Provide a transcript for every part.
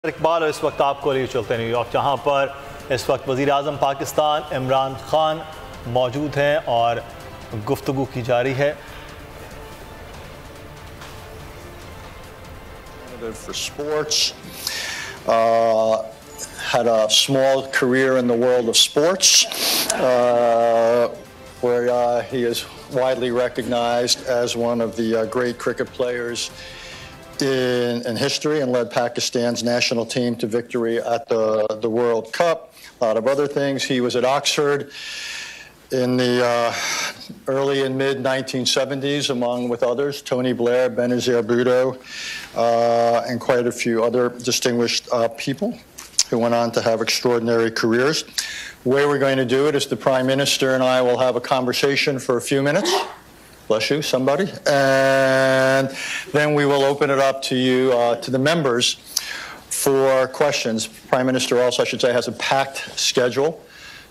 इकबाल, इस वक्त आपको लिए चलते हैं न्यूयॉर्क, जहाँ पर इस वक्त वज़ीर-ए-आज़म पाकिस्तान इमरान खान मौजूद हैं और गुफ्तगू की जारी है। For sports, had a small career in the world of sports, where he is widely recognized as one of the great cricket players in history, and led Pakistan's national team to victory at the World Cup. A lot of other things. He was at Oxford in the early and mid 1970s, with others, Tony Blair, Benazir Bhutto, and quite a few other distinguished people who went on to have extraordinary careers. The way we're going to do it is the Prime Minister and I will have a conversation for a few minutes. Bless you, somebody. And then we will open it up to you, to the members, for questions. Prime Minister also, I should say, has a packed schedule.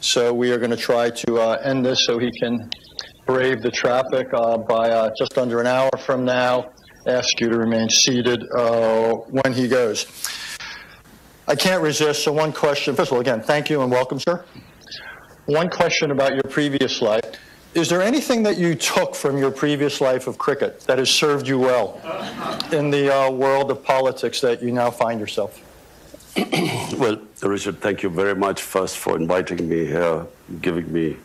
So we are going to try to end this so he can brave the traffic by just under an hour from now. Ask you to remain seated when he goes. I can't resist, so one question. First of all, again, thank you and welcome, sir. One question about your previous life. Is there anything that you took from your previous life of cricket that has served you well in the world of politics that you now find yourself? Well, Richard, thank you very much first for inviting me here, giving me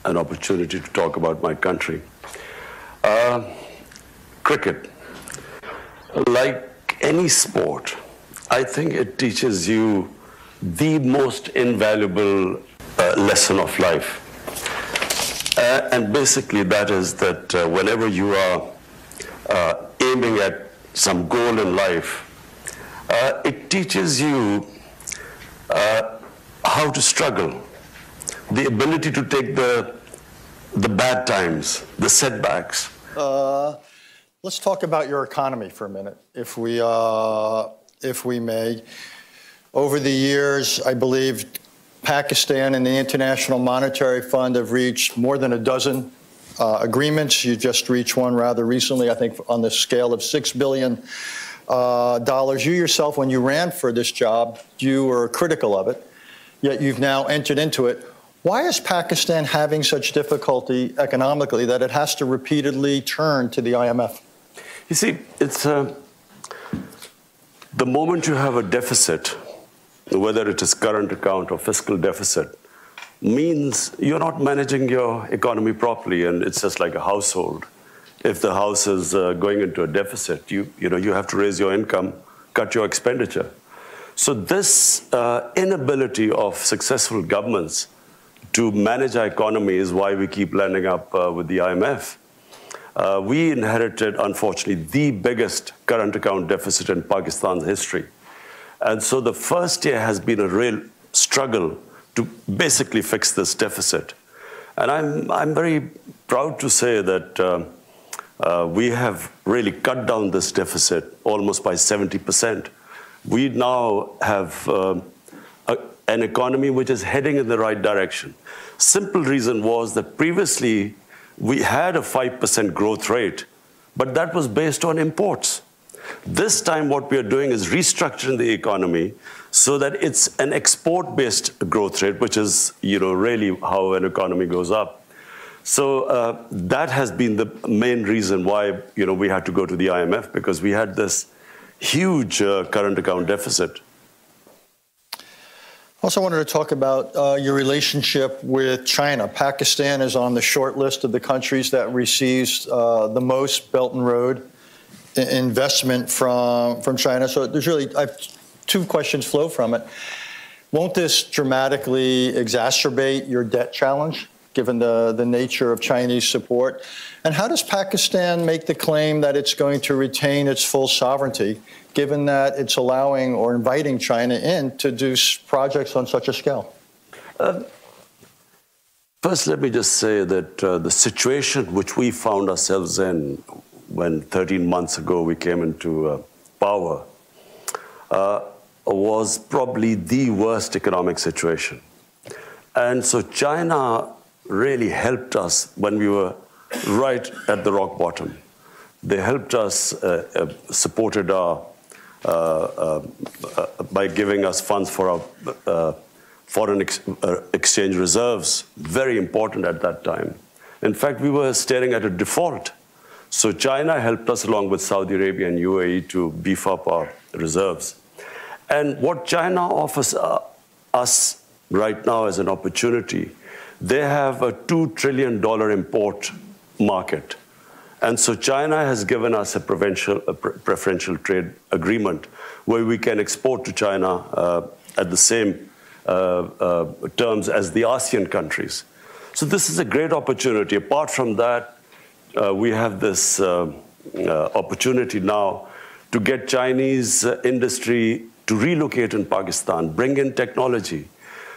an opportunity to talk about my country. Cricket, like any sport, I think it teaches you the most invaluable lesson of life. And basically that is that whenever you are aiming at some goal in life, it teaches you how to struggle, the ability to take the bad times, the setbacks. Let's talk about your economy for a minute, if we may. Over the years, I believe Pakistan and the International Monetary Fund have reached more than a dozen agreements. You just reached one rather recently, I think, on the scale of $6 billion. You yourself, when you ran for this job, you were critical of it, yet you've now entered into it. Why is Pakistan having such difficulty economically that it has to repeatedly turn to the IMF? You see, it's the moment you have a deficit, whether it is current account or fiscal deficit, means you're not managing your economy properly, and it's just like a household. If the house is going into a deficit, you have to raise your income, cut your expenditure. So this inability of successful governments to manage our economy is why we keep landing up with the IMF. We inherited, unfortunately, the biggest current account deficit in Pakistan's history. And so the first year has been a real struggle to basically fix this deficit. And I'm very proud to say that we have really cut down this deficit almost by 70%. We now have an economy which is heading in the right direction. Simple reason was that previously we had a 5% growth rate, but that was based on imports. This time what we are doing is restructuring the economy so that it's an export-based growth rate, which is really how an economy goes up. So that has been the main reason why we had to go to the IMF, because we had this huge current account deficit. Also wanted to talk about your relationship with China. Pakistan is on the short list of the countries that receives the most Belt and Road investment from China. So there's really, two questions flow from it. Won't this dramatically exacerbate your debt challenge, given the nature of Chinese support? And how does Pakistan make the claim that it's going to retain its full sovereignty, given that it's allowing or inviting China in to do projects on such a scale? First, let me just say that the situation which we found ourselves in when 13 months ago we came into power was probably the worst economic situation. And so China really helped us when we were right at the rock bottom. They helped us, supported our by giving us funds for our foreign exchange reserves, very important at that time. In fact, we were staring at a default. So China helped us along with Saudi Arabia and UAE to beef up our reserves. And what China offers us right now as an opportunity, they have a $2 trillion import market. And so China has given us a preferential trade agreement where we can export to China at the same terms as the ASEAN countries. So this is a great opportunity. Apart from that, we have this opportunity now to get Chinese industry to relocate in Pakistan, bring in technology.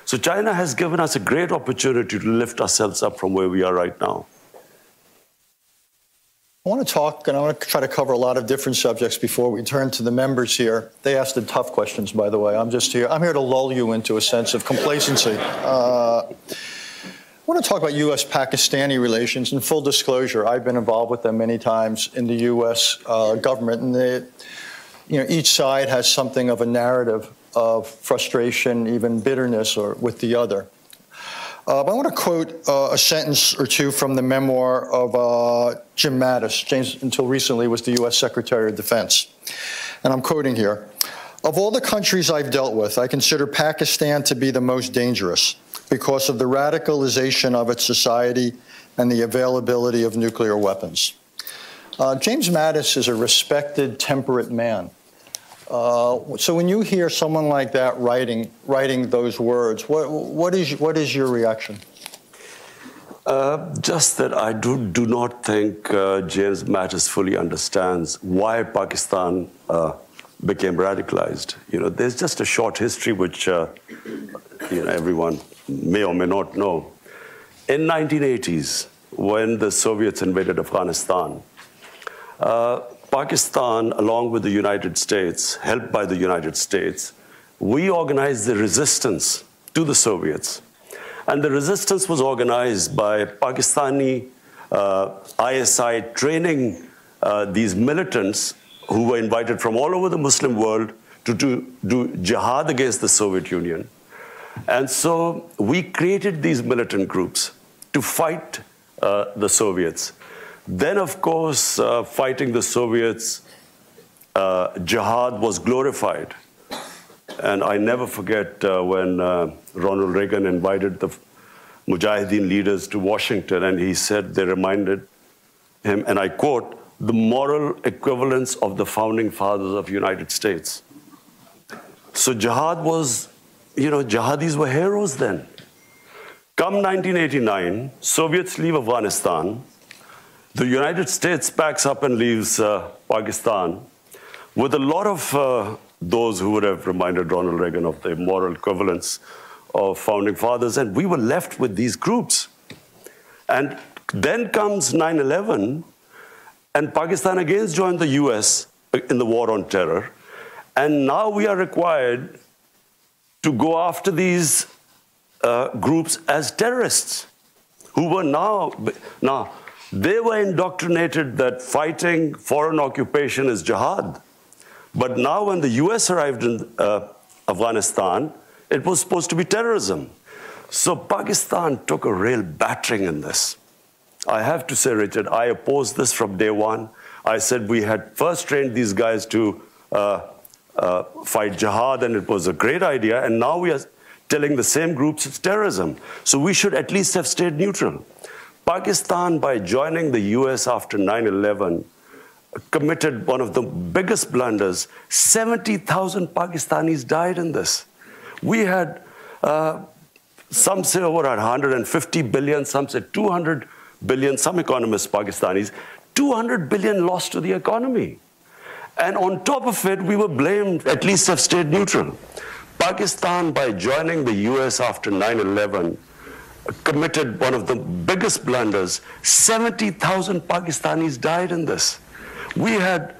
So China has given us a great opportunity to lift ourselves up from where we are right now. I want to talk, and I want to try to cover a lot of different subjects before we turn to the members here. They asked the tough questions, by the way. I'm here to lull you into a sense of complacency. I want to talk about U.S. Pakistani relations. In full disclosure, I've been involved with them many times in the U.S. Government, and each side has something of a narrative of frustration, even bitterness, or with the other. But I want to quote a sentence or two from the memoir of Jim Mattis. James, until recently, was the U.S. Secretary of Defense. And I'm quoting here. Of all the countries I've dealt with, I consider Pakistan to be the most dangerous because of the radicalization of its society and the availability of nuclear weapons. James Mattis is a respected, temperate man. So when you hear someone like that writing those words, what is your reaction? Just that I do not think James Mattis fully understands why Pakistan became radicalized. There's just a short history which everyone may or may not know. In 1980s, when the Soviets invaded Afghanistan, Pakistan, along with the United States, helped by the United States, we organized the resistance to the Soviets. And the resistance was organized by Pakistani ISI training these militants who were invited from all over the Muslim world to do jihad against the Soviet Union. And so we created these militant groups to fight the Soviets. Then, of course, fighting the Soviets, jihad was glorified. And I never forget when Ronald Reagan invited the Mujahideen leaders to Washington, and he said they reminded him, and I quote, the moral equivalence of the founding fathers of the United States. So jihad was, jihadis were heroes then. Come 1989, Soviets leave Afghanistan. The United States packs up and leaves Pakistan with a lot of those who would have reminded Ronald Reagan of the moral equivalence of founding fathers, and we were left with these groups. And then comes 9/11, and Pakistan again joined the US in the war on terror, and now we are required to go after these groups as terrorists, who were now they were indoctrinated that fighting foreign occupation is jihad. But now when the US arrived in Afghanistan, it was supposed to be terrorism. So Pakistan took a real battering in this. I have to say, Richard, I opposed this from day one. I said we had first trained these guys to fight jihad, and it was a great idea, and now we are telling the same groups it's terrorism. So we should at least have stayed neutral. Pakistan, by joining the US after 9/11, committed one of the biggest blunders. 70,000 Pakistanis died in this. We had, some say over 150 billion, some say 200 billion, some economists, Pakistanis, 200 billion lost to the economy. And on top of it, we were blamed, at least have stayed neutral. Pakistan, by joining the US after 9/11, committed one of the biggest blunders. 70,000 Pakistanis died in this. We had,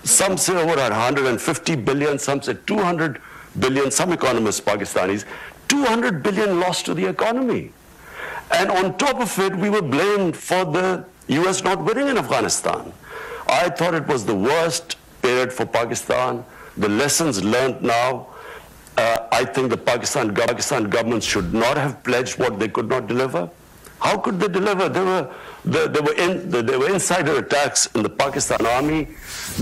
some say over 150 billion, some say 200 billion, some economists, Pakistanis, 200 billion lost to the economy. And on top of it, we were blamed for the US not winning in Afghanistan. I thought it was the worst period for Pakistan. The lessons learned now, I think the Pakistan government should not have pledged what they could not deliver. How could they deliver? There were insider attacks in the Pakistan army.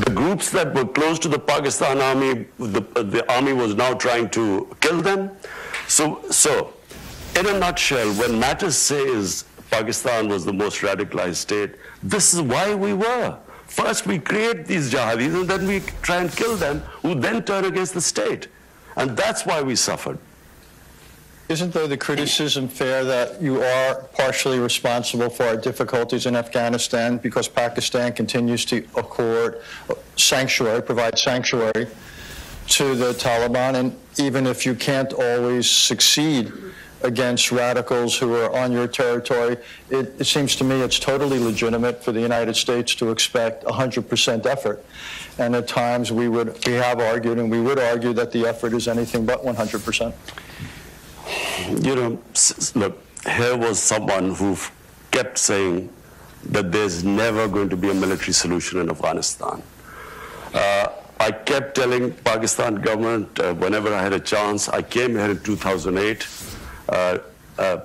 The groups that were close to the Pakistan army, the army was now trying to kill them. So in a nutshell, when Mattis says Pakistan was the most radicalized state, this is why we were. First we create these jihadis and then we try and kill them, who then turn against the state. And that's why we suffered. Isn't, though, the criticism fair that you are partially responsible for our difficulties in Afghanistan because Pakistan continues to accord sanctuary, provide sanctuary to the Taliban, and even if you can't always succeed against radicals who are on your territory, it seems to me it's totally legitimate for the United States to expect 100% effort. And at times we have argued and we would argue that the effort is anything but 100%. You know, look, here was someone who kept saying that there's never going to be a military solution in Afghanistan. I kept telling Pakistan government whenever I had a chance. I came here in 2008.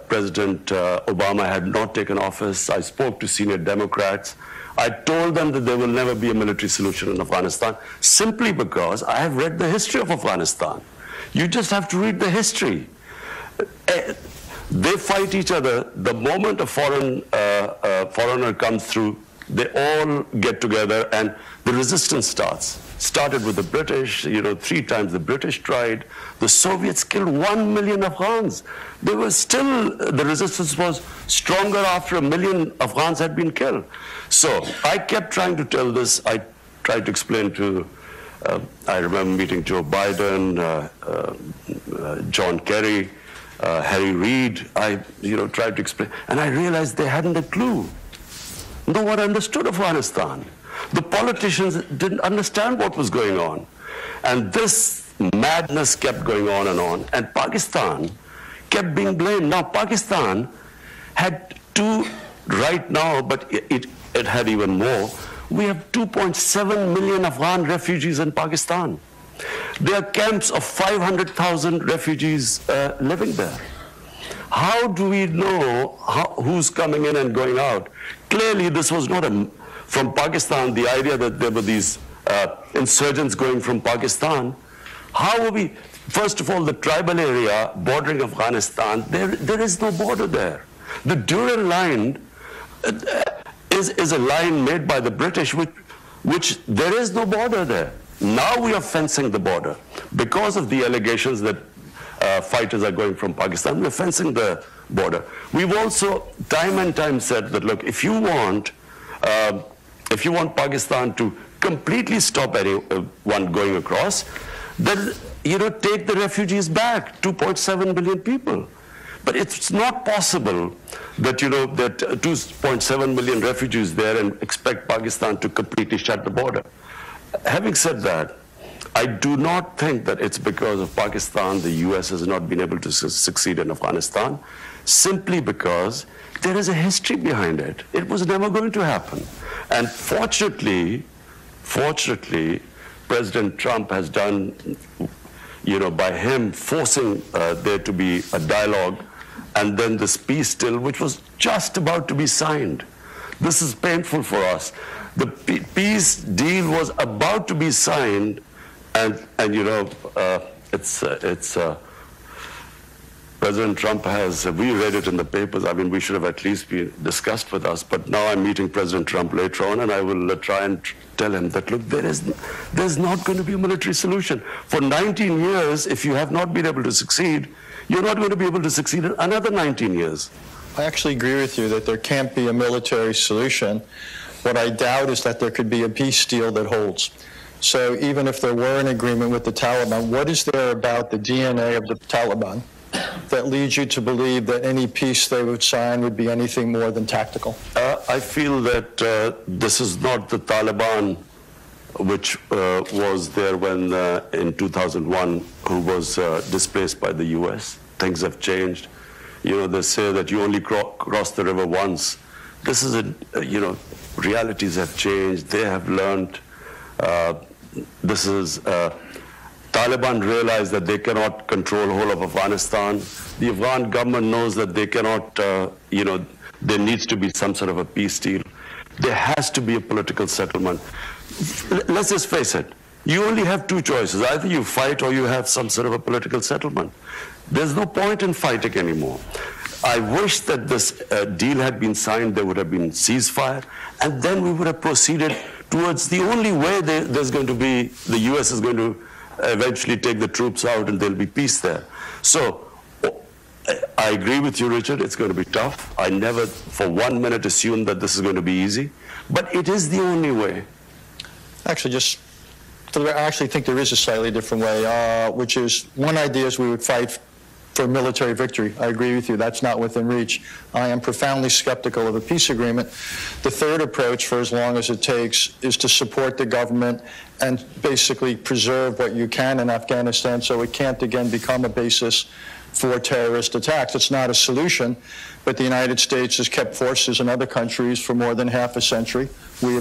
President Obama had not taken office. I spoke to senior Democrats. I told them that there will never be a military solution in Afghanistan simply because I have read the history of Afghanistan. You just have to read the history. They fight each other. The moment a foreigner comes through, they all get together and the resistance starts. Started with the British, you know, 3 times the British tried. The Soviets killed 1 million Afghans. They were still, the resistance was stronger after 1 million Afghans had been killed. So I kept trying to tell this. I tried to explain to, I remember meeting Joe Biden, John Kerry, Harry Reid. I tried to explain, and I realized they hadn't a clue. No one understood Afghanistan. The politicians didn't understand what was going on. And this madness kept going on, and Pakistan kept being blamed. Now, Pakistan had 2 right now, but it had even more. We have 2.7 million Afghan refugees in Pakistan. There are camps of 500,000 refugees living there. How do we know who's coming in and going out? Clearly, this was not from Pakistan, the idea that there were these insurgents going from Pakistan. How are we? First of all, the tribal area bordering Afghanistan, there is no border there. The Durrell line is a line made by the British, which there is no border there. Now we are fencing the border. Because of the allegations that fighters are going from Pakistan, we're fencing the border. We've also time and time said that, look, if you want Pakistan to completely stop anyone going across, then, take the refugees back, 2.7 million people. But it's not possible that, that 2.7 million refugees there and expect Pakistan to completely shut the border. Having said that, I do not think that it's because of Pakistan the U.S. has not been able to succeed in Afghanistan, simply because there is a history behind it. It was never going to happen. And fortunately, President Trump has done, by him forcing there to be a dialogue, and then this peace deal, which was just about to be signed. This is painful for us. The peace deal was about to be signed, and President Trump has, we read it in the papers. I mean, we should have at least been discussed with us. But now I'm meeting President Trump later on, and I will try and tell him that, look, there's not going to be a military solution. For 19 years, if you have not been able to succeed, you're not going to be able to succeed in another 19 years. I actually agree with you that there can't be a military solution. What I doubt is that there could be a peace deal that holds. So even if there were an agreement with the Taliban, what is there about the DNA of the Taliban that leads you to believe that any peace they would sign would be anything more than tactical? I feel that this is not the Taliban which was there when in 2001, who was displaced by the U.S. Things have changed. They say that you only cross the river once. This is realities have changed. They have learned. Taliban realize that they cannot control the whole of Afghanistan. The Afghan government knows that they cannot, there needs to be some sort of a peace deal. There has to be a political settlement. Let's just face it. You only have two choices. Either you fight or you have some sort of a political settlement. There's no point in fighting anymore. I wish that this deal had been signed, there would have been ceasefire, and then we would have proceeded towards the only way there's going to be, the U.S. is going to eventually take the troops out and there'll be peace there. So I agree with you, Richard, it's going to be tough. I never for 1 minute assumed that this is going to be easy, but it is the only way. Actually, I actually think there is a slightly different way, which is, one idea is we would fight for military victory. I agree with you, that's not within reach. I am profoundly skeptical of a peace agreement. The third approach, for as long as it takes, is to support the government and basically preserve what you can in Afghanistan so it can't again become a basis for terrorist attacks. It's not a solution, but the United States has kept forces in other countries for more than half a century. We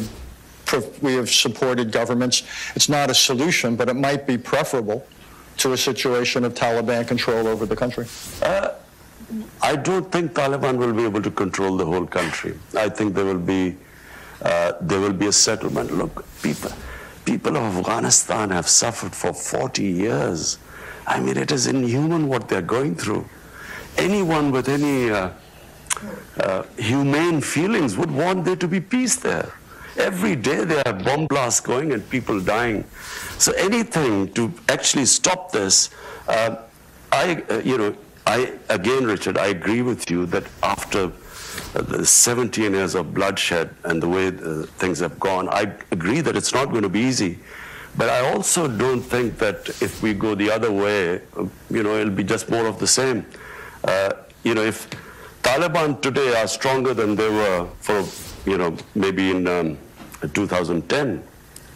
have supported governments. It's not a solution, but it might be preferable to a situation of Taliban control over the country. I don't think Taliban will be able to control the whole country. I think there will be a settlement. Look, people of Afghanistan have suffered for 40 years. I mean, it is inhuman what they're going through. Anyone with any humane feelings would want there to be peace there. Every day there are bomb blasts going and people dying. So anything to actually stop this, again, Richard, I agree with you that after the 17 years of bloodshed and the way things have gone, I agree that it's not going to be easy. But I also don't think that if we go the other way, it'll be just more of the same. If Taliban today are stronger than they were for, maybe in 2010,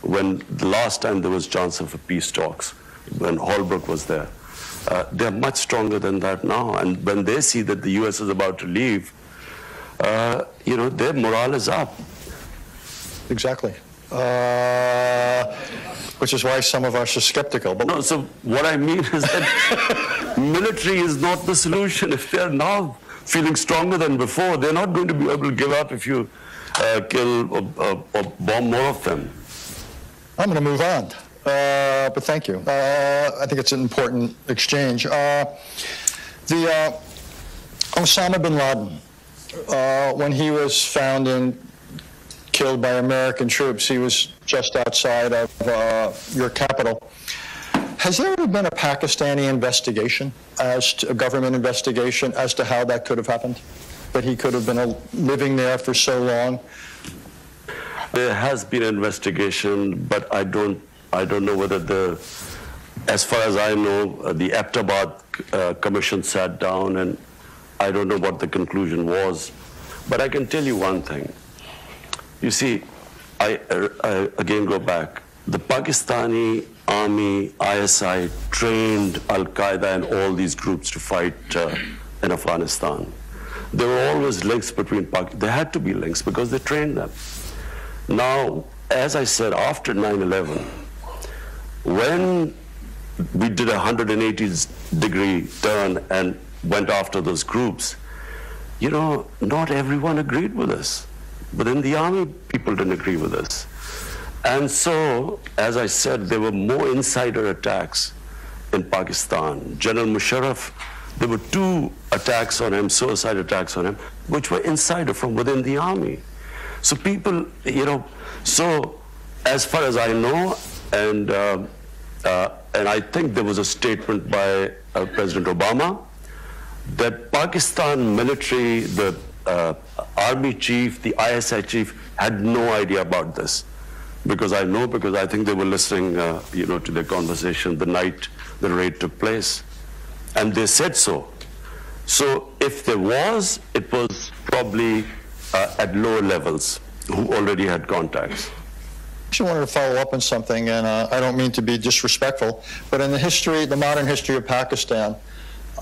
when the last time there was chance of a peace talks, when Holbrooke was there, they're much stronger than that now. And when they see that the U.S. is about to leave, their morale is up. Exactly. Which is why some of us are skeptical. But no, so what I mean is that military is not the solution. If they're now feeling stronger than before, they're not going to be able to give up if you kill or bomb more of them. I'm going to move on, but thank you. I think it's an important exchange. Osama bin Laden, when he was found and killed by American troops, he was just outside of your capital. Has there ever been a Pakistani investigation, a government investigation, as to how that could have happened? That he could have been living there for so long? There has been an investigation, but I don't know whether as far as I know, the Abbottabad Commission sat down, and I don't know what the conclusion was. But I can tell you one thing. You see, I again go back. The Pakistani army, ISI, trained Al-Qaeda and all these groups to fight in Afghanistan. There were always links between there had to be links because they trained them. Now, as I said, after 9/11, when we did a 180-degree turn and went after those groups, not everyone agreed with us. But in the army, people didn't agree with us. And so, as I said, there were more insider attacks in Pakistan. General Musharraf, there were 2 attacks on him, suicide attacks on him, which were insider from within the army. So people, so as far as I know, and I think there was a statement by President Obama that Pakistan military, the army chief, the ISI chief, had no idea about this. Because I think they were listening, to the conversation the night the raid took place. And they said so. So if there was, it was probably at lower levels who already had contacts. I actually wanted to follow up on something, and I don't mean to be disrespectful, but in the modern history of Pakistan,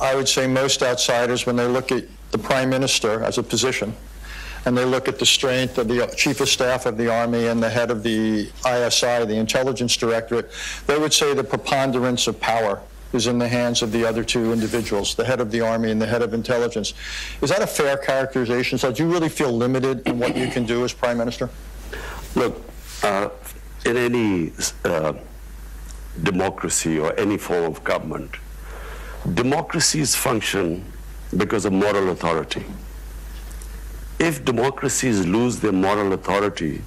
I would say most outsiders, when they look at the prime minister as a position, and they look at the strength of the Chief of Staff of the Army and the head of the ISI, the Intelligence Directorate, they would say the preponderance of power is in the hands of the other two individuals, the head of the Army and the head of intelligence. Is that a fair characterization? So do you really feel limited in what you can do as Prime Minister? Look, in any democracy or any form of government, democracies function because of moral authority. If democracies lose their moral authority,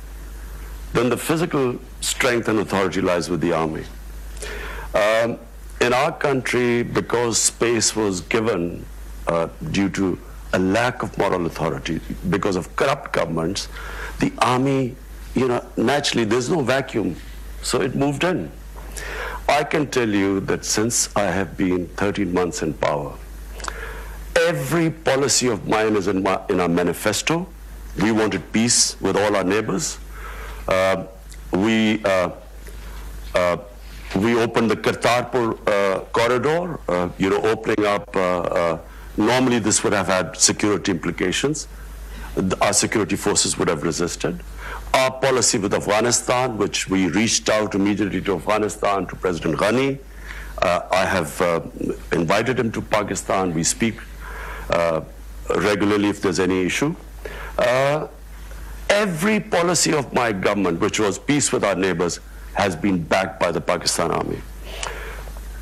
then the physical strength and authority lies with the army. In our country, because space was given due to a lack of moral authority, because of corrupt governments, the army, naturally there's no vacuum, so it moved in. I can tell you that since I have been 13 months in power, every policy of mine is in our manifesto. We wanted peace with all our neighbors. We opened the Kartarpur corridor, opening up, normally this would have had security implications. Our security forces would have resisted. Our policy with Afghanistan, which we reached out immediately to Afghanistan, to President Ghani. I have invited him to Pakistan. We speak regularly if there's any issue. Every policy of my government, which was peace with our neighbors, has been backed by the Pakistan Army.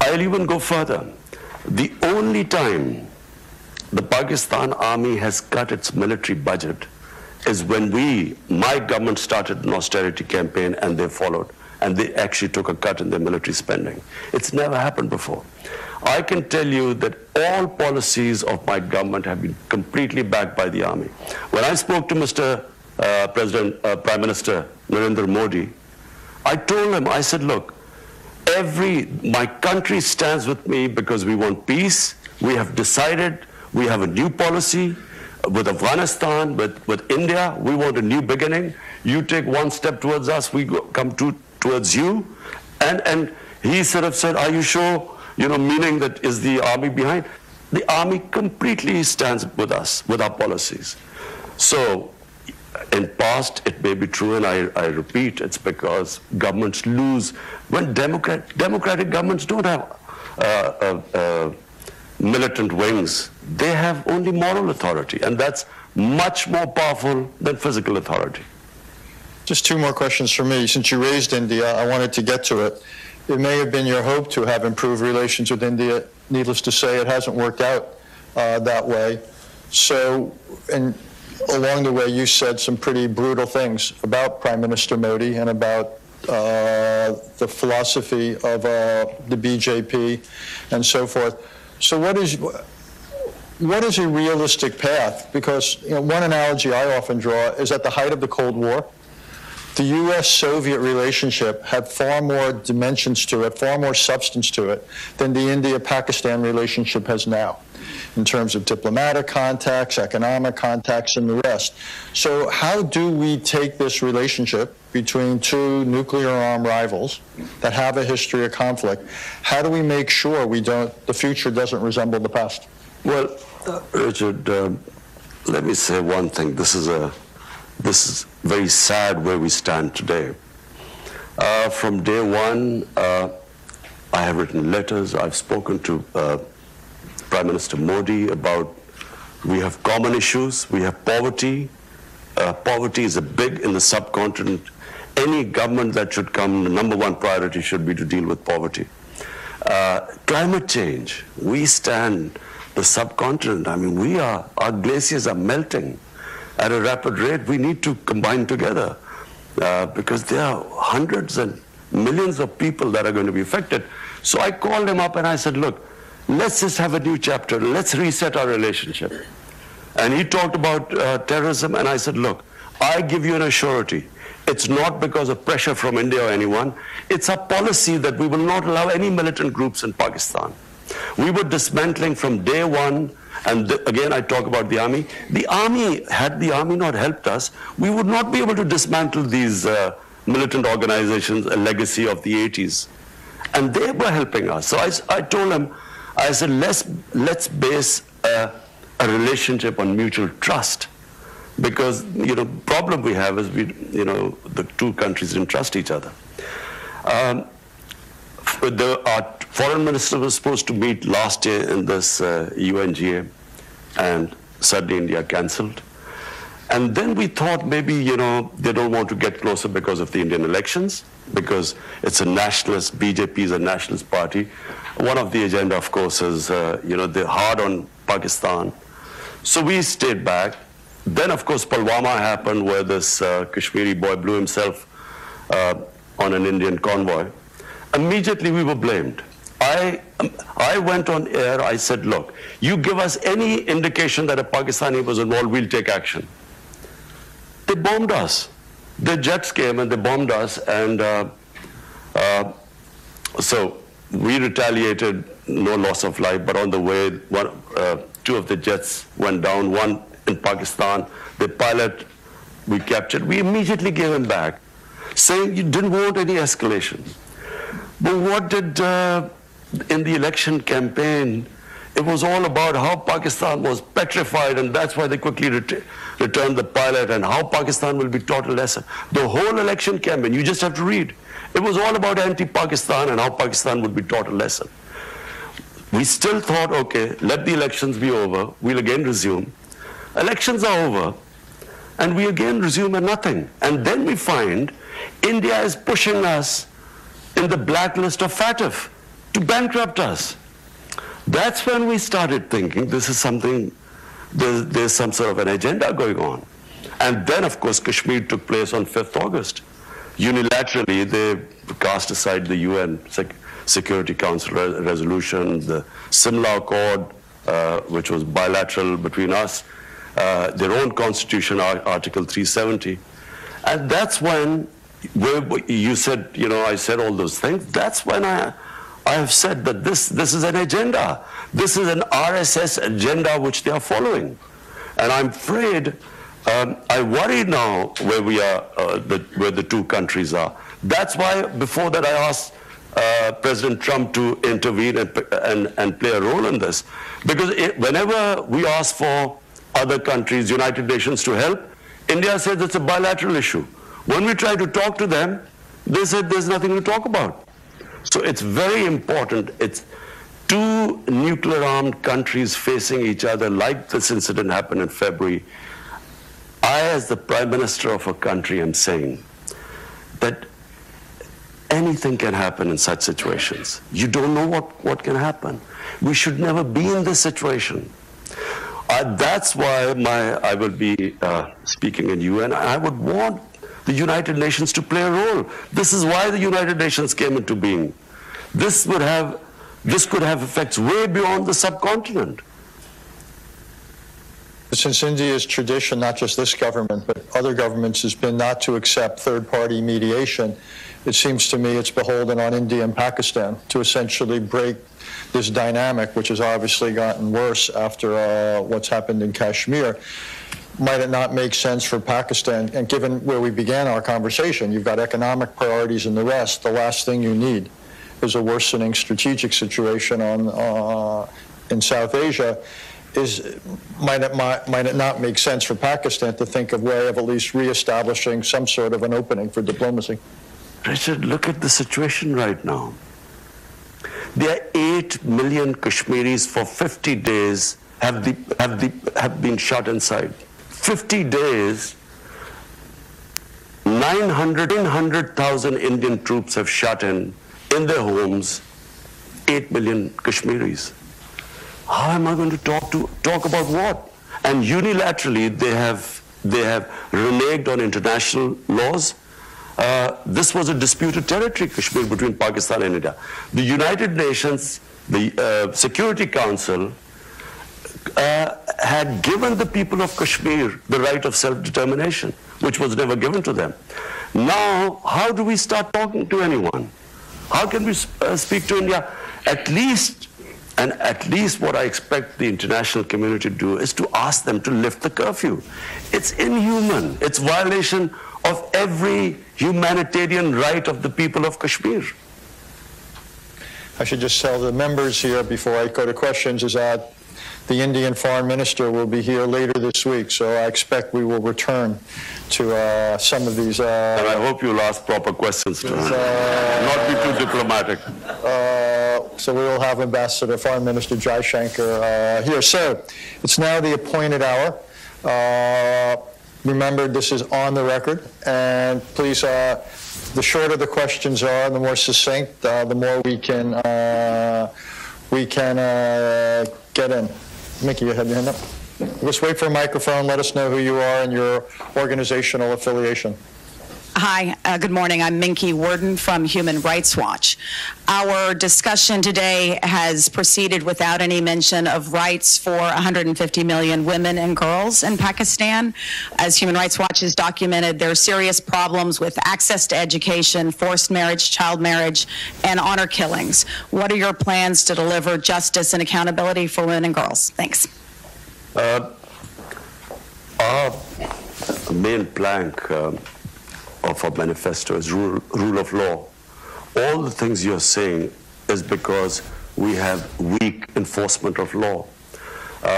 I'll even go further. The only time the Pakistan Army has cut its military budget is when my government started an austerity campaign and they followed, and they actually took a cut in their military spending. It's never happened before. I can tell you that all policies of my government have been completely backed by the army. When I spoke to Mr. Prime Minister Narendra Modi, I told him, I said, look, my country stands with me because we want peace. We have decided, we have a new policy with Afghanistan, with India. We want a new beginning. You take one step towards us, we come towards you. And he sort of said, are you sure? Meaning that is the army behind? The army completely stands with us, with our policies. So, in past, it may be true, and I repeat, it's because governments lose. When democratic governments don't have militant wings, they have only moral authority, and that's much more powerful than physical authority. Just two more questions for me. Since you raised India, I wanted to get to it. It may have been your hope to have improved relations with India. Needless to say, it hasn't worked out that way. So, and along the way, you said some pretty brutal things about Prime Minister Modi and about the philosophy of the BJP and so forth. So what is a realistic path? Because one analogy I often draw is at the height of the Cold War, the U.S.-Soviet relationship had far more dimensions to it, far more substance to it, than the India-Pakistan relationship has now, in terms of diplomatic contacts, economic contacts, and the rest. So how do we take this relationship between two nuclear-armed rivals that have a history of conflict? How do we make sure the future doesn't resemble the past? Well, Richard, let me say one thing. This is very sad where we stand today. From day one, I have written letters. I've spoken to Prime Minister Modi about we have common issues. We have poverty. Poverty is big in the subcontinent. Any government that should come, the #1 priority should be to deal with poverty. Climate change. We stand the subcontinent. I mean, our glaciers are melting at a rapid rate. We need to combine together because there are hundreds and millions of people that are going to be affected. So I called him up and I said, look, let's just have a new chapter. Let's reset our relationship. And he talked about terrorism, and I said, look, I give you an assurity. It's not because of pressure from India or anyone. It's a policy that we will not allow any militant groups in Pakistan. We were dismantling from day one, and again I talk about the army. The army, had the army not helped us, we would not be able to dismantle these militant organizations, a legacy of the 80s. And they were helping us. So I told him, I said, let's base a relationship on mutual trust. because, problem we have is the two countries didn't trust each other. Our foreign minister was supposed to meet last year in this UNGA, and suddenly India cancelled. And then we thought maybe, they don't want to get closer because of the Indian elections, because it's a nationalist, BJP is a nationalist party. One of the agenda, of course, is, they're hard on Pakistan. So we stayed back. Then, of course, Pulwama happened, where this Kashmiri boy blew himself on an Indian convoy. Immediately we were blamed. I went on air, I said, look, you give us any indication that a Pakistani was involved, we'll take action. They bombed us. The jets came and they bombed us, and so we retaliated, no loss of life, but on the way, two of the jets went down, one in Pakistan. The pilot we captured, we immediately gave him back, saying you didn't want any escalation. But what did, in the election campaign, it was all about how Pakistan was petrified, and that's why they quickly returned the pilot, and how Pakistan will be taught a lesson. The whole election campaign, you just have to read. It was all about anti-Pakistan and how Pakistan would be taught a lesson. We still thought, okay, let the elections be over, we'll again resume. Elections are over, and we again resume at nothing. And then we find India is pushing us in the blacklist of FATF to bankrupt us. That's when we started thinking this is something, there's some sort of an agenda going on. And then, of course, Kashmir took place on 5th August. Unilaterally, they cast aside the UN Security Council resolution, the Simla Accord, which was bilateral between us, their own constitution, Article 370. And that's when, you said, I said all those things, that's when I have said that this is an agenda. This is an RSS agenda which they are following. And I'm afraid, I worry now where we are, where the two countries are. That's why before that I asked President Trump to intervene and play a role in this. Because whenever we ask for other countries, United Nations to help, India says it's a bilateral issue. When we try to talk to them, they said there's nothing to talk about. So it's very important. It's two nuclear-armed countries facing each other, like this incident happened in February. I, as the Prime Minister of a country, am saying that anything can happen in such situations. You don't know what can happen. We should never be in this situation. That's why I will be speaking in UN. I would want the United Nations to play a role. This is why the United Nations came into being. This could have effects way beyond the subcontinent. Since India's tradition, not just this government, but other governments, has been not to accept third-party mediation, it seems to me it's beholden on India and Pakistan to essentially break this dynamic, which has obviously gotten worse after what's happened in Kashmir. Might it not make sense for Pakistan, and given where we began our conversation, you've got economic priorities and the rest, the last thing you need is a worsening strategic situation in South Asia. Might it not make sense for Pakistan to think of a way of at least reestablishing some sort of an opening for diplomacy? Richard, look at the situation right now. There are 8 million Kashmiris for 50 days have been shut inside. 50 days, 900,000 Indian troops have shut in their homes, 8 million Kashmiris. How am I going to talk about what? And unilaterally, they have reneged on international laws. This was a disputed territory, Kashmir, between Pakistan and India. The United Nations, the Security Council, had given the people of Kashmir the right of self-determination, which was never given to them. Now, how do we start talking to anyone? How can we speak to India? At least what I expect the international community to do is to ask them to lift the curfew. It's inhuman. It's violation of every humanitarian right of the people of Kashmir. I should just tell the members here before I go to questions is that the Indian foreign minister will be here later this week, so I expect we will return to some of these. And I hope you'll ask proper questions to him, not be too diplomatic. So we will have Ambassador Foreign Minister Jaishankar here. So it's now the appointed hour. Remember, this is on the record, and please, the shorter the questions are, the more succinct, the more we can get in. Mickey, you had your hand up. Just wait for a microphone. Let us know who you are and your organizational affiliation. Hi, good morning. I'm Minky Worden from Human Rights Watch. Our discussion today has proceeded without any mention of rights for 150 million women and girls in Pakistan. As Human Rights Watch has documented, there are serious problems with access to education, forced marriage, child marriage, and honor killings. What are your plans to deliver justice and accountability for women and girls? Thanks. Our main plank of our manifesto is rule of law. All the things you're saying is because we have weak enforcement of law.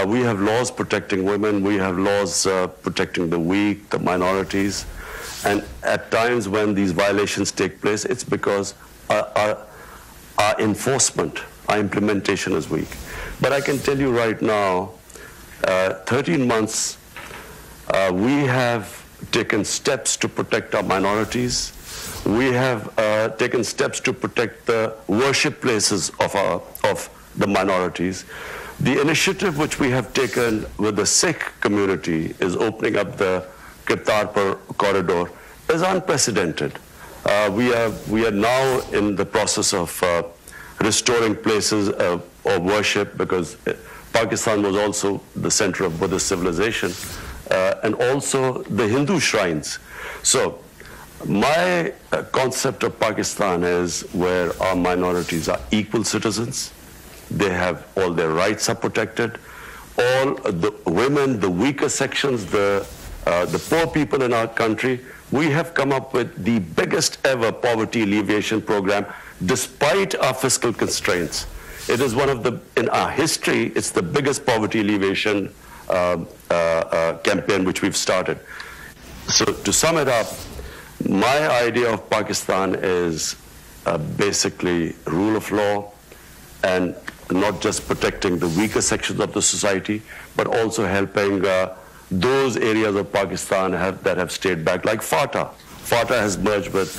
We have laws protecting women, we have laws protecting the weak, the minorities, and at times when these violations take place, it's because our enforcement, our implementation is weak. But I can tell you right now, 13 months, we have taken steps to protect our minorities. We have taken steps to protect the worship places of the minorities. The initiative which we have taken with the Sikh community is opening up the Kartarpur corridor is unprecedented. We are now in the process of restoring places of worship, because Pakistan was also the center of Buddhist civilization. And also the Hindu shrines. So my concept of Pakistan is where our minorities are equal citizens. They have all their rights are protected. All the women, the weaker sections, the poor people in our country, we have come up with the biggest ever poverty alleviation program despite our fiscal constraints. It is one of the, in our history, it's the biggest poverty alleviation campaign which we've started. So to sum it up, my idea of Pakistan is basically rule of law, and not just protecting the weaker sections of the society, but also helping those areas of Pakistan that have stayed back, like FATA. FATA has merged with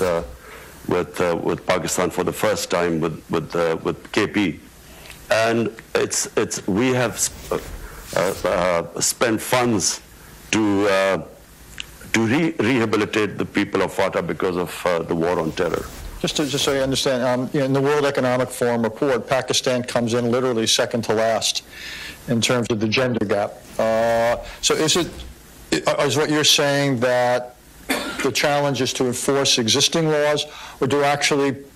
Pakistan for the first time with KP, and we have spend funds to rehabilitate the people of FATA because of the war on terror. Just so you understand, in the World Economic Forum report, Pakistan comes in literally second to last in terms of the gender gap. So is what you're saying that the challenge is to enforce existing laws, or do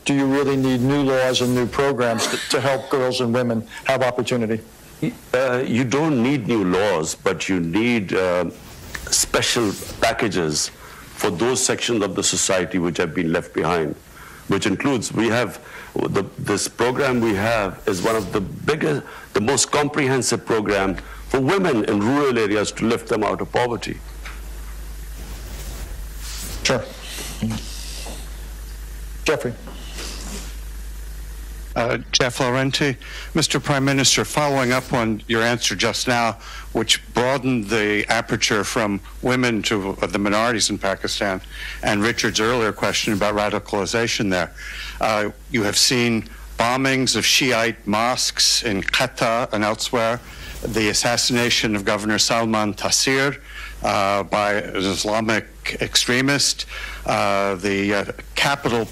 you really need new laws and new programs to help girls and women have opportunity? You don't need new laws, but you need special packages for those sections of the society which have been left behind, which includes, we have, this program we have is one of the biggest, the most comprehensive program for women in rural areas to lift them out of poverty. Sure. Jeffrey. Jeff Laurenti. Mr. Prime Minister, following up on your answer just now, which broadened the aperture from women to the minorities in Pakistan, and Richard's earlier question about radicalization there, you have seen bombings of Shiite mosques in Quetta and elsewhere, the assassination of Governor Salman Taseer by an Islamic extremist, the capital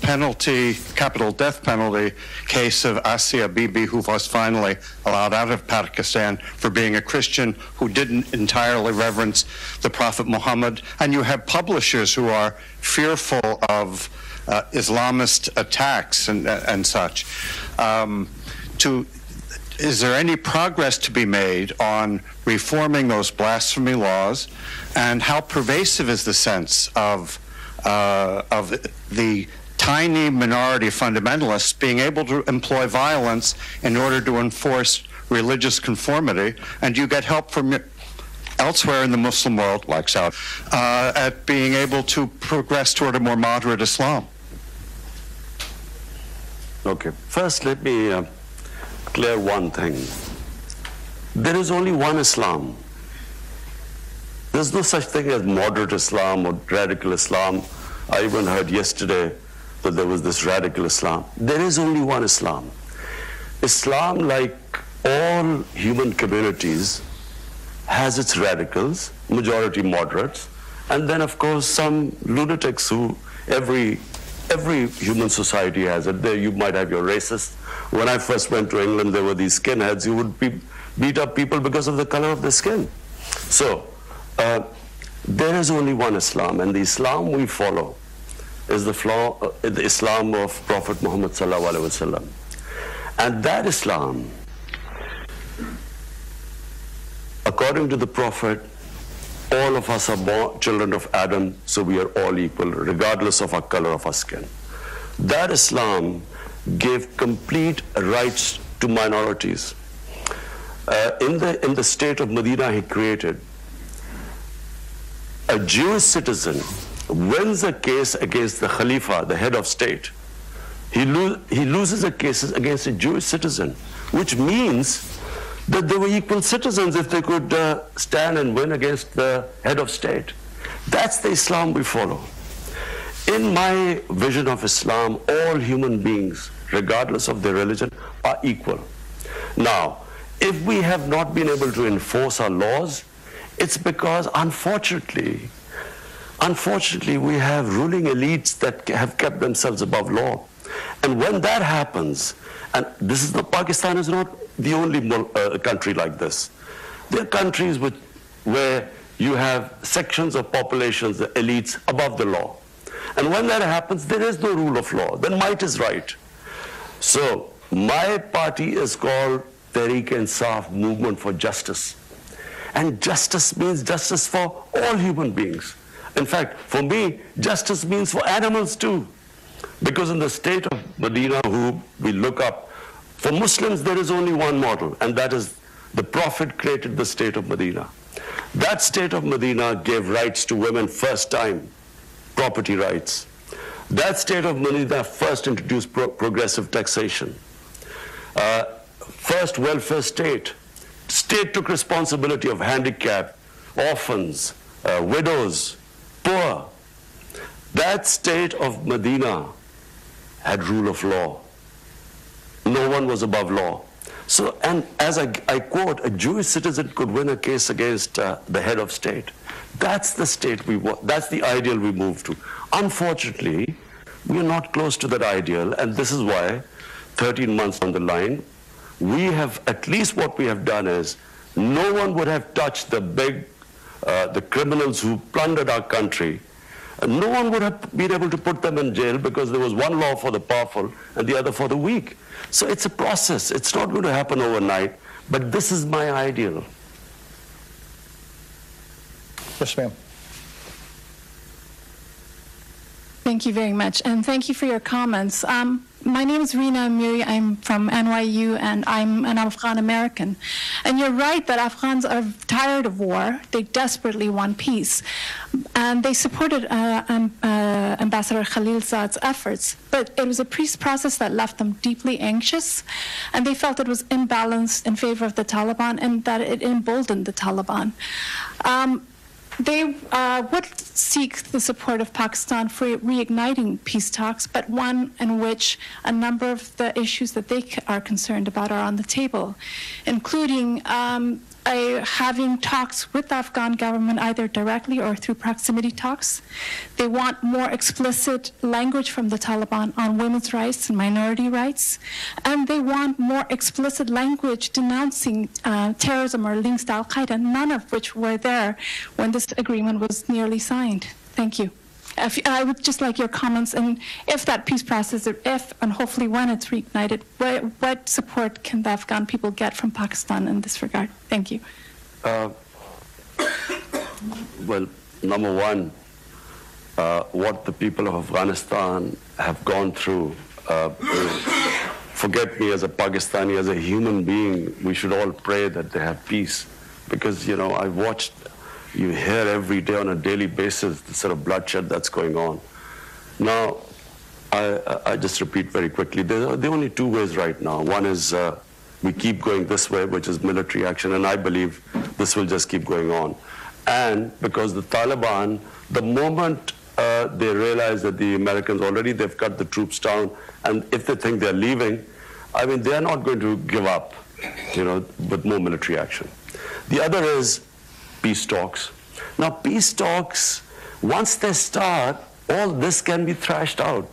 death penalty case of Asia Bibi, who was finally allowed out of Pakistan for being a Christian who didn't entirely reverence the Prophet Muhammad. And you have publishers who are fearful of Islamist attacks and such. Is there any progress to be made on reforming those blasphemy laws, and how pervasive is the sense of the tiny minority fundamentalists being able to employ violence in order to enforce religious conformity, and you get help from elsewhere in the Muslim world, like Saudi, at being able to progress toward a more moderate Islam. Okay, first let me clear one thing. There is only one Islam. There's no such thing as moderate Islam or radical Islam. I even heard yesterday that there was this radical Islam. There is only one Islam. Islam, like all human communities, has its radicals, majority moderates, and then of course some lunatics who every human society has it. There you might have your racists. When I first went to England, there were these skinheads who would beat up people because of the color of their skin. So there is only one Islam, and the Islam we follow is the Islam of Prophet Muhammad sallallahu alaihi wasallam. And that Islam, according to the Prophet, all of us are born children of Adam, so we are all equal, regardless of our color of our skin. That Islam gave complete rights to minorities. In the state of Medina he created, a Jewish citizen wins a case against the Khalifa, the head of state. He loses a case against a Jewish citizen, which means that they were equal citizens if they could stand and win against the head of state. That's the Islam we follow. In my vision of Islam, all human beings, regardless of their religion, are equal. Now, if we have not been able to enforce our laws, it's because, unfortunately, we have ruling elites that have kept themselves above law. And when that happens, and Pakistan is not the only country like this. There are countries where you have sections of populations, the elites, above the law. And when that happens, there is no rule of law. Then might is right. So my party is called Tehreek-e-Insaf, Movement for Justice. And justice means justice for all human beings. In fact, for me, justice means for animals too. Because in the state of Medina, who we look up, for Muslims, there is only one model, and that is the Prophet created the state of Medina. That state of Medina gave rights to women first time, property rights. That state of Medina first introduced progressive taxation. First welfare state. State took responsibility of handicapped, orphans, widows, poor. That state of Medina had rule of law. No one was above law. So, and as I quote, a Jewish citizen could win a case against the head of state. That's the state we want. That's the ideal we move to. Unfortunately, we are not close to that ideal, and this is why 13 months on the line, we have, at least what we have done is, no one would have touched the criminals who plundered our country. No one would have been able to put them in jail because there was one law for the powerful and the other for the weak. So it's a process. It's not going to happen overnight, but this is my ideal. Yes, ma'am. Thank you very much, and thank you for your comments. My name is Rina Amiri. I'm from NYU, and I'm an Afghan American. And you're right that Afghans are tired of war. They desperately want peace. And they supported Ambassador Khalilzad's efforts. But it was a peace process that left them deeply anxious, and they felt it was imbalanced in favor of the Taliban and that it emboldened the Taliban. They would seek the support of Pakistan for reigniting peace talks, but one in which a number of the issues that they are concerned about are on the table, including having talks with the Afghan government either directly or through proximity talks. They want more explicit language from the Taliban on women's rights and minority rights. And they want more explicit language denouncing terrorism or links to Al-Qaeda, none of which were there when this agreement was nearly signed. Thank you. I would just like your comments, and if that peace process, if and hopefully when it's reignited, what support can the Afghan people get from Pakistan in this regard? Thank you. Well, number one, what the people of Afghanistan have gone through. Forget me as a Pakistani, as a human being, we should all pray that they have peace. Because, I've watched, you hear every day on a daily basis the sort of bloodshed that's going on. Now, I just repeat very quickly, there are only two ways right now. One is we keep going this way, which is military action, and I believe this will just keep going on. And because the Taliban, the moment they realize that the Americans they've cut the troops down, and if they think they're leaving, they're not going to give up, with more military action. The other is peace talks. Now, peace talks, once they start, all this can be thrashed out.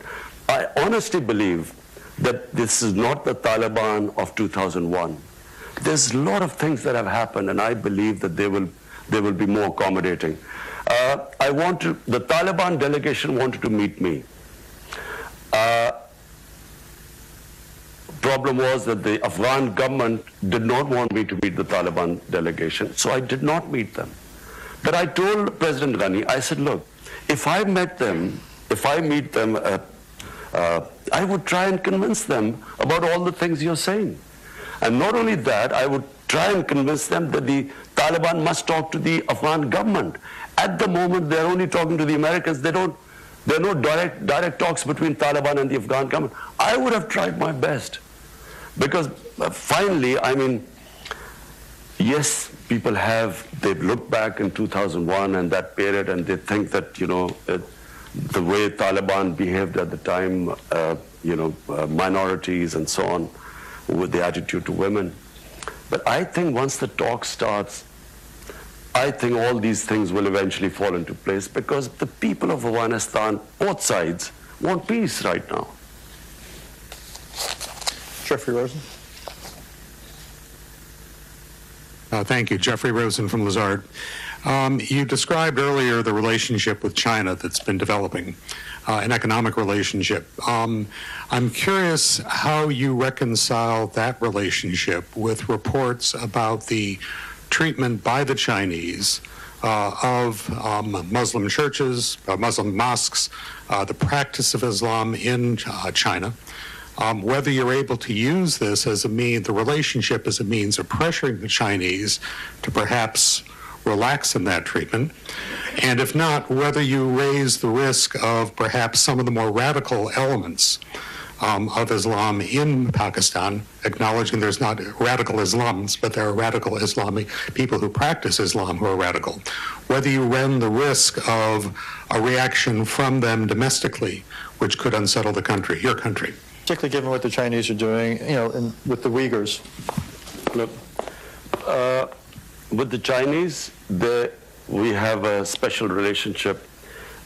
I honestly believe that this is not the Taliban of 2001. There's a lot of things that have happened, and I believe that they will be more accommodating. The Taliban delegation wanted to meet me. Problem was that the Afghan government did not want me to meet the Taliban delegation, so I did not meet them. But I told President Ghani, I said, look, if I meet them, I would try and convince them about all the things you're saying. And not only that, I would try and convince them that the Taliban must talk to the Afghan government. At the moment, they're only talking to the Americans. There are no direct talks between Taliban and the Afghan government. I would have tried my best. Because finally, yes, people they've looked back in 2001 and that period, and they think that, the way Taliban behaved at the time, minorities and so on, with the attitude to women. But I think once the talk starts, I think all these things will eventually fall into place, because the people of Afghanistan, both sides, want peace right now. Jeffrey Rosen. Thank you. Jeffrey Rosen from Lazard. You described earlier the relationship with China that's been developing, an economic relationship. I'm curious how you reconcile that relationship with reports about the treatment by the Chinese of Muslim churches, Muslim mosques, the practice of Islam in China. Whether you're able to use this as the relationship as a means of pressuring the Chinese to perhaps relax in that treatment, and if not, whether you raise the risk of perhaps some of the more radical elements of Islam in Pakistan, acknowledging there's not radical Islams, but there are radical Islamic people who practice Islam who are radical, whether you run the risk of a reaction from them domestically, which could unsettle the country, your country. Particularly given what the Chinese are doing, with the Uyghurs. Look, with the Chinese, we have a special relationship,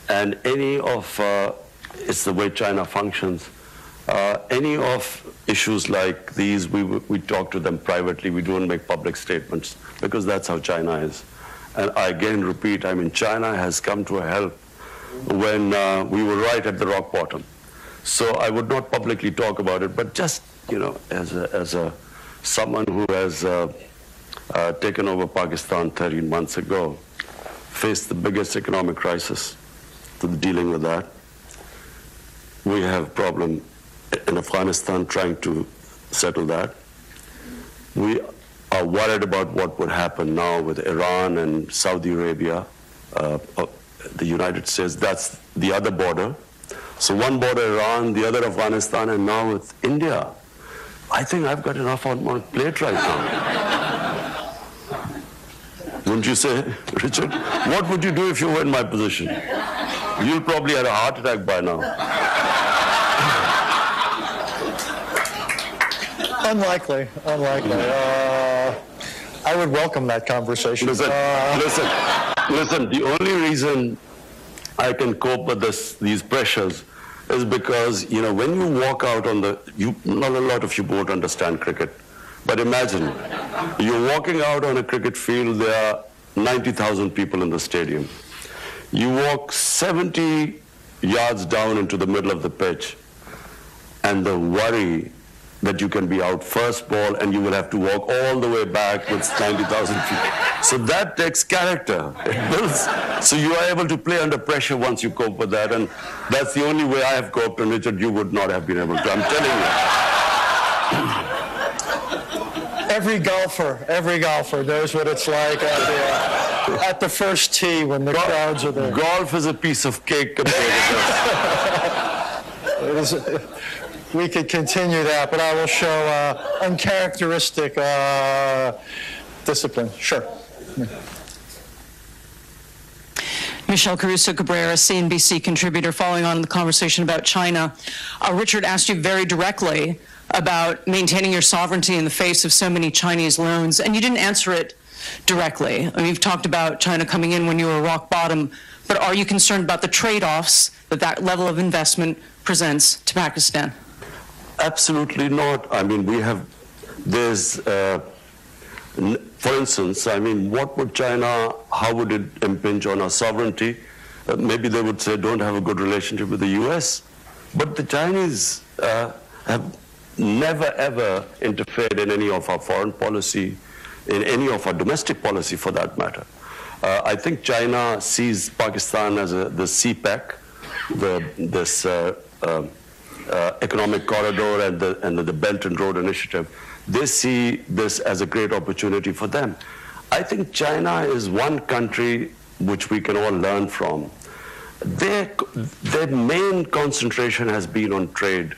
and it's the way China functions. Any of issues like these, we talk to them privately. We don't make public statements, because that's how China is. And I again repeat, China has come to a help when we were right at the rock bottom. So I would not publicly talk about it, but just, as someone who has taken over Pakistan 13 months ago, faced the biggest economic crisis, dealing with that. We have a problem in Afghanistan trying to settle that. We are worried about what would happen now with Iran and Saudi Arabia, the United States. That's the other border. So one border Iran, the other Afghanistan, and now with India. I think I've got enough on my plate right now. Wouldn't you say, Richard? What would you do if you were in my position? You'll probably have a heart attack by now. Unlikely. I would welcome that conversation. Listen, the only reason I can cope with these pressures is because, when you walk out on not a lot of you won't understand cricket, but imagine, you're walking out on a cricket field, there are 90,000 people in the stadium. You walk 70 yards down into the middle of the pitch, and the worry that you can be out first ball and you will have to walk all the way back with 90,000 feet. So that takes character. It builds. So you are able to play under pressure once you cope with that, and that's the only way I have coped, and Richard, you would not have been able to. I'm telling you. Every golfer knows what it's like at the first tee when the crowds are there. Golf is a piece of cake compared to this. We could continue that, but I will show uncharacteristic discipline. Sure. Michelle Caruso-Cabrera, CNBC contributor, following on the conversation about China. Richard asked you very directly about maintaining your sovereignty in the face of so many Chinese loans, and you didn't answer it directly. I mean, you've talked about China coming in when you were rock bottom, but are you concerned about the trade-offs that that level of investment presents to Pakistan? Absolutely not. I mean, for instance, I mean, what would China, how would it impinge on our sovereignty? Maybe they would say, don't have a good relationship with the U.S. But the Chinese have never, ever interfered in any of our foreign policy, in any of our domestic policy for that matter. I think China sees Pakistan as the CPEC, this economic corridor and the Belt and Road Initiative. They see this as a great opportunity for them. I think China is one country which we can all learn from. Their main concentration has been on trade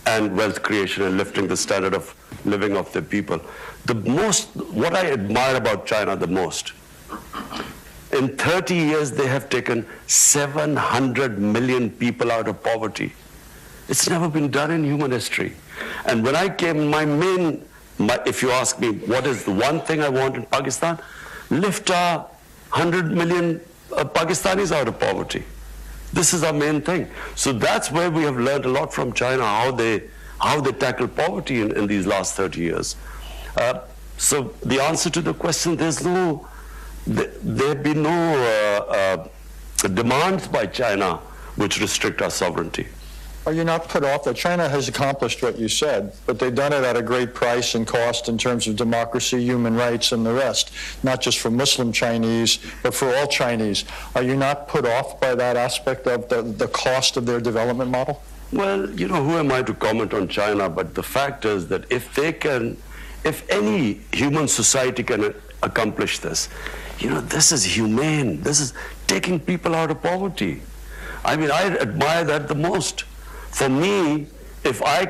and wealth creation and lifting the standard of living of their people. What I admire about China the most, in 30 years they have taken 700 million people out of poverty. It's never been done in human history. And when I came, if you ask me what is the one thing I want in Pakistan, lift 100 million Pakistanis out of poverty. This is our main thing. So that's where we have learned a lot from China, how they tackle poverty in these last 30 years. So the answer to the question, there have been no demands by China which restrict our sovereignty. Are you not put off that China has accomplished what you said, but they've done it at a great price and cost in terms of democracy, human rights, and the rest, not just for Muslim Chinese, but for all Chinese? Are you not put off by that aspect of the cost of their development model? Well, you know, who am I to comment on China? But the fact is that if any human society can accomplish this, you know, this is humane. This is taking people out of poverty. I mean, I admire that the most. For me, if I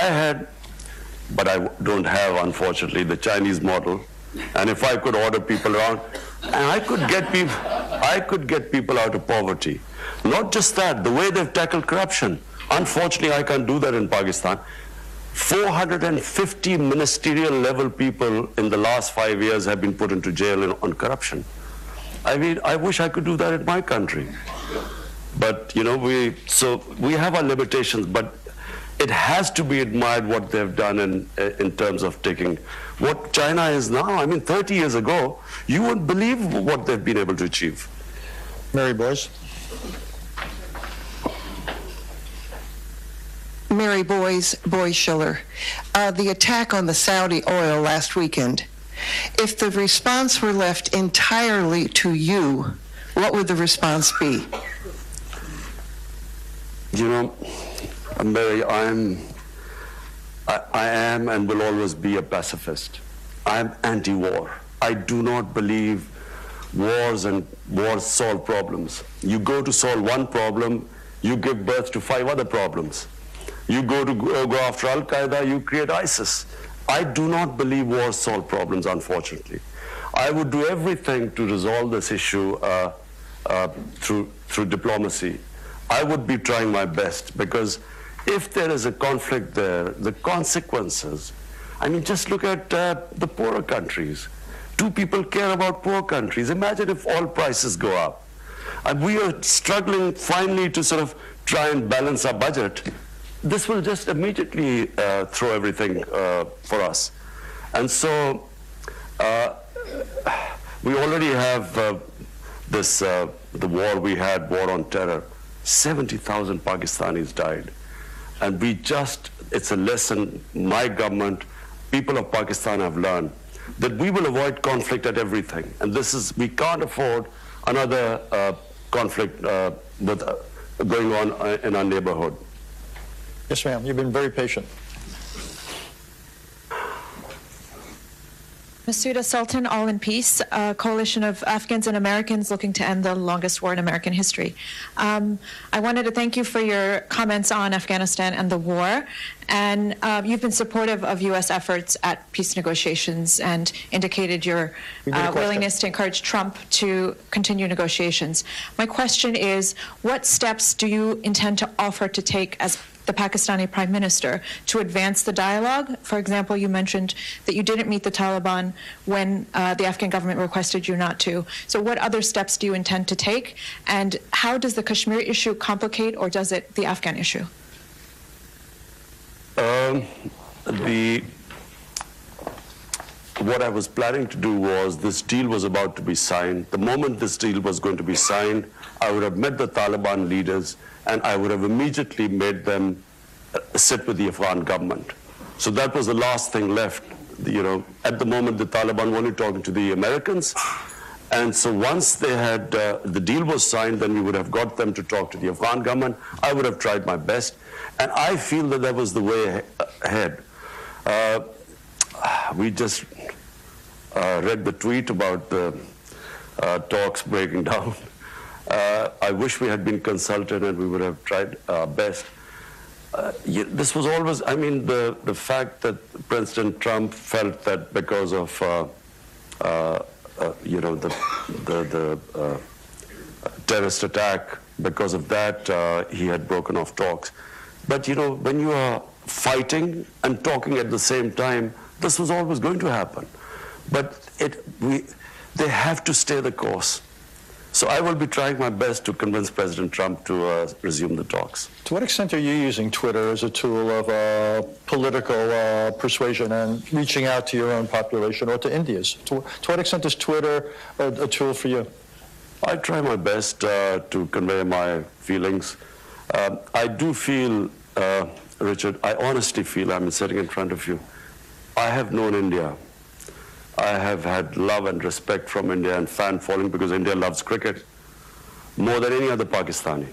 had, but I don't have, unfortunately, the Chinese model, and if I could order people around, and I could get people out of poverty. Not just that, the way they've tackled corruption. Unfortunately, I can't do that in Pakistan. 450 ministerial level people in the last 5 years have been put into jail on corruption. I mean, I wish I could do that in my country. But, you know, we have our limitations, but it has to be admired what they've done in terms of taking what China is now. I mean, 30 years ago, you wouldn't believe what they've been able to achieve. Mary Boyce. Mary Boyce-Schiller. The attack on the Saudi oil last weekend, if the response were left entirely to you, what would the response be? You know, Mary, I am and will always be a pacifist. I am anti-war. I do not believe wars solve problems. You go to solve one problem, you give birth to 5 other problems. You go after Al-Qaeda, you create ISIS. I do not believe wars solve problems, unfortunately. I would do everything to resolve this issue through diplomacy. I would be trying my best, because if there is a conflict there, the consequences, I mean, just look at the poorer countries. Do people care about poor countries? Imagine if oil prices go up. And we are struggling finally to sort of try and balance our budget. This will just immediately throw everything for us. And so we already have the war we had, war on terror. 70,000 Pakistanis died. And it's a lesson my government, people of Pakistan have learned, that we will avoid conflict at everything. And we can't afford another conflict going on in our neighborhood. Yes, ma'am. You've been very patient. Masuda Sultan, All in Peace, a coalition of Afghans and Americans looking to end the longest war in American history. I wanted to thank you for your comments on Afghanistan and the war. And you've been supportive of U.S. efforts at peace negotiations and indicated your willingness to encourage Trump to continue negotiations. My question is, what steps do you intend to offer to take as the Pakistani Prime Minister to advance the dialogue? For example, you mentioned that you didn't meet the Taliban when the Afghan government requested you not to. So what other steps do you intend to take? And how does the Kashmir issue complicate, or does it the Afghan issue? What I was planning to do was, this deal was about to be signed. The moment this deal was going to be signed, I would have met the Taliban leaders and I would have immediately made them sit with the Afghan government. So that was the last thing left. At the moment, the Taliban were only talking to the Americans. And so once they had, the deal was signed, then we would have got them to talk to the Afghan government. I would have tried my best. And I feel that that was the way ahead. We just read the tweet about the talks breaking down. I wish we had been consulted and we would have tried our best. This was always, the fact that President Trump felt that because of, the terrorist attack, because of that, he had broken off talks. But, when you are fighting and talking at the same time, this was always going to happen. But they have to stay the course. So I will be trying my best to convince President Trump to resume the talks. To what extent are you using Twitter as a tool of political persuasion and reaching out to your own population or to India's? To what extent is Twitter a tool for you? I try my best to convey my feelings. I do feel, Richard, I honestly feel, I'm sitting in front of you, I have known India. I have had love and respect from India and fan following because India loves cricket more than any other Pakistani.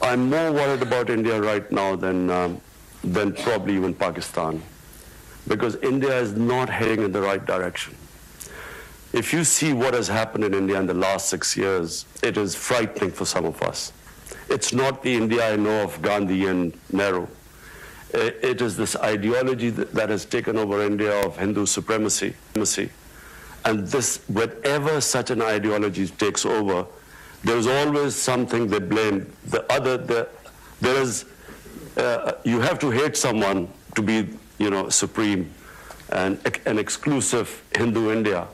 I'm more worried about India right now than probably even Pakistan, because India is not heading in the right direction. If you see what has happened in India in the last 6 years, it is frightening for some of us. It's not the India I know of Gandhi and Nehru. It is this ideology that has taken over India of Hindu supremacy. And whenever such an ideology takes over, there's always something they blame. You have to hate someone to be, supreme and an exclusive Hindu India.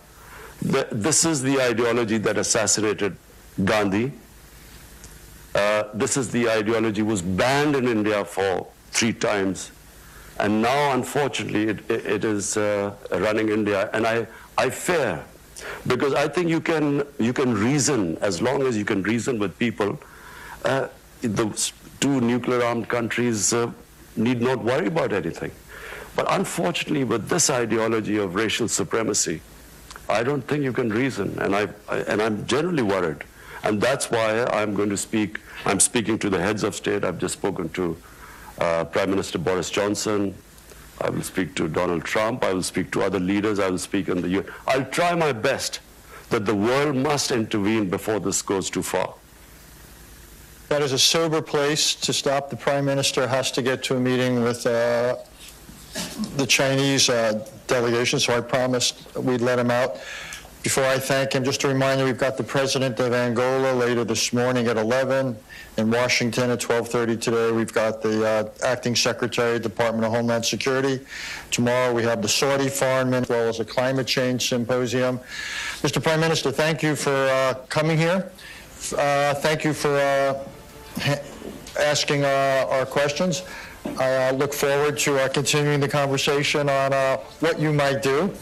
This is the ideology that assassinated Gandhi. This is the ideology was banned in India for 3 times, and now unfortunately it is running India. And I fear, because I think you can reason, as long as you can reason with people. The 2 nuclear-armed countries need not worry about anything. But unfortunately, with this ideology of racial supremacy, I don't think you can reason, and I'm generally worried. And that's why I'm going to speak. I'm speaking to the heads of state. I've just spoken to Prime Minister Boris Johnson. I will speak to Donald Trump. I will speak to other leaders. I will speak in the UN. I'll try my best that the world must intervene before this goes too far. That is a sober place to stop. The Prime Minister has to get to a meeting with the Chinese delegation, so I promised we'd let him out. Before I thank him, just a reminder, we've got the President of Angola later this morning at 11. In Washington at 12:30 today, we've got the Acting Secretary, Department of Homeland Security. Tomorrow we have the Saudi Foreign Minister, as well as a climate change symposium. Mr. Prime Minister, thank you for coming here. Thank you for asking our questions. I look forward to continuing the conversation on what you might do.